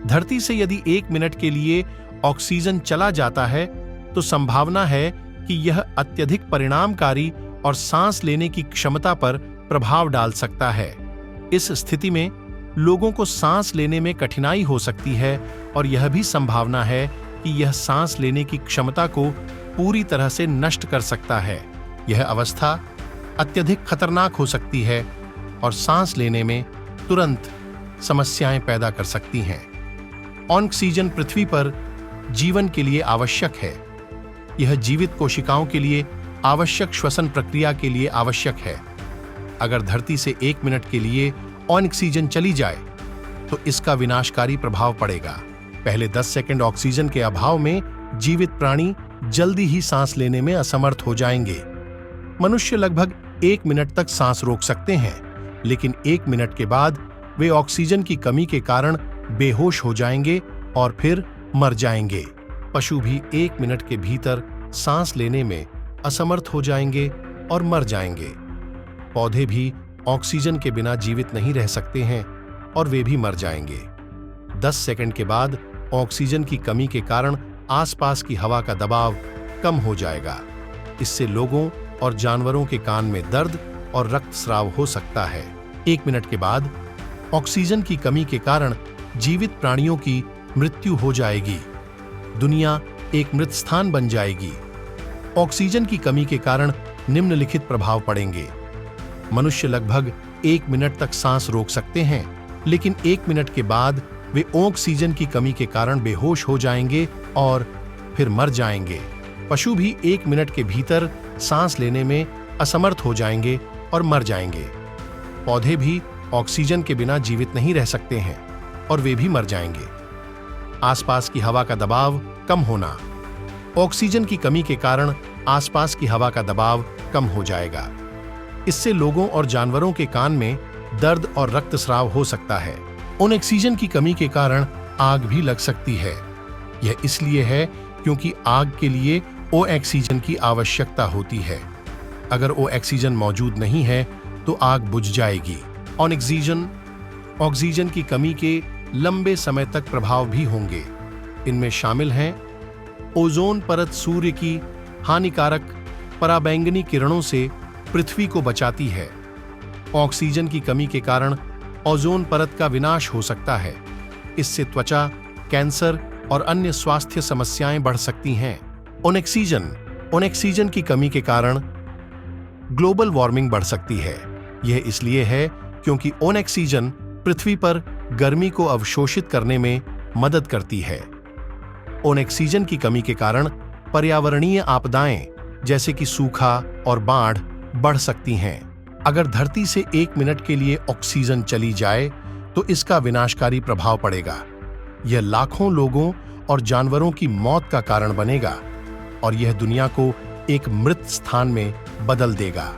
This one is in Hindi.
धरती से यदि 1 मिनट के लिए ऑक्सीजन चला जाता है तो संभावना है कि यह अत्यधिक परिणामकारी और सांस लेने की क्षमता पर प्रभाव डाल सकता है। इस स्थिति में लोगों को सांस लेने में कठिनाई हो सकती है और यह भी संभावना है कि यह सांस लेने की क्षमता को पूरी तरह से नष्ट कर सकता है। यह अवस्था अत्यधिक खतरनाक हो सकती है और सांस लेने में तुरंत समस्याएं पैदा कर सकती हैं। ऑक्सीजन पृथ्वी पर जीवन के लिए आवश्यक है। यह जीवित कोशिकाओं के लिए आवश्यक श्वसन प्रक्रिया के लिए आवश्यक है। अगर धरती से 1 मिनट के लिए ऑक्सीजन चली जाए तो इसका विनाशकारी प्रभाव पड़ेगा। पहले 10 सेकंड ऑक्सीजन के अभाव में जीवित प्राणी जल्दी ही सांस लेने में असमर्थ हो जाएंगे। मनुष्य लगभग 1 मिनट तक सांस रोक सकते हैं, लेकिन 1 मिनट के बाद वे ऑक्सीजन की कमी के कारण बेहोश हो जाएंगे और फिर मर जाएंगे। पशु भी 1 मिनट के भीतर सांस लेने में असमर्थ हो जाएंगे और मर जाएंगे। पौधे भी ऑक्सीजन के बिना जीवित नहीं रह सकते हैं और वे भी मर जाएंगे। 10 सेकंड के बाद ऑक्सीजन की कमी के कारण आसपास की हवा का दबाव कम हो जाएगा। इससे लोगों और जानवरों के कान में दर्द और रक्तस्राव हो सकता है। 1 मिनट के बाद ऑक्सीजन की कमी के कारण जीवित प्राणियों की मृत्यु हो जाएगी। दुनिया एक मृत स्थान बन जाएगी। ऑक्सीजन की कमी के कारण निम्नलिखित प्रभाव पड़ेंगे। मनुष्य लगभग 1 मिनट तक सांस रोक सकते हैं, लेकिन 1 मिनट के बाद वे ऑक्सीजन की कमी के कारण बेहोश हो जाएंगे और फिर मर जाएंगे। पशु भी 1 मिनट के भीतर सांस लेने में असमर्थ हो जाएंगे और मर जाएंगे। पौधे भी ऑक्सीजन के बिना जीवित नहीं रह सकते हैं और वे भी मर जाएंगे। आसपास की हवा का दबाव कम होना। ऑक्सीजन की कमी के कारण आसपास की हवा का दबाव कम हो जाएगा। इससे लोगों और जानवरों के कान में दर्द और रक्तस्राव हो सकता है। ऑक्सीजन की कमी के कारण आग भी लग सकती है। यह इसलिए है क्योंकि आग के लिए ऑक्सीजन की आवश्यकता होती है। अगर ऑक्सीजन मौजूद नहीं है तो आग बुझ जाएगी। ऑक्सीजन की कमी के लंबे समय तक प्रभाव भी होंगे। इनमें शामिल हैं ओजोन परत सूर्य की हानिकारक पराबैंगनी किरणों से पृथ्वी को बचाती है। ऑक्सीजन की कमी के कारण ओजोन परत का विनाश हो सकता है। इससे त्वचा, कैंसर और अन्य स्वास्थ्य समस्याएं बढ़ सकती हैं। ऑक्सीजन की कमी के कारण ग्लोबल वार्मिंग बढ़ सकती है। यह इसलिए है क्योंकि ऑक्सीजन पृथ्वी पर गर्मी को अवशोषित करने में मदद करती है। ऑक्सीजन की कमी के कारण पर्यावरणीय आपदाएं जैसे कि सूखा और बाढ़ बढ़ सकती हैं। अगर धरती से 1 मिनट के लिए ऑक्सीजन चली जाए तो इसका विनाशकारी प्रभाव पड़ेगा। यह लाखों लोगों और जानवरों की मौत का कारण बनेगा और यह दुनिया को एक मृत स्थान में बदल देगा।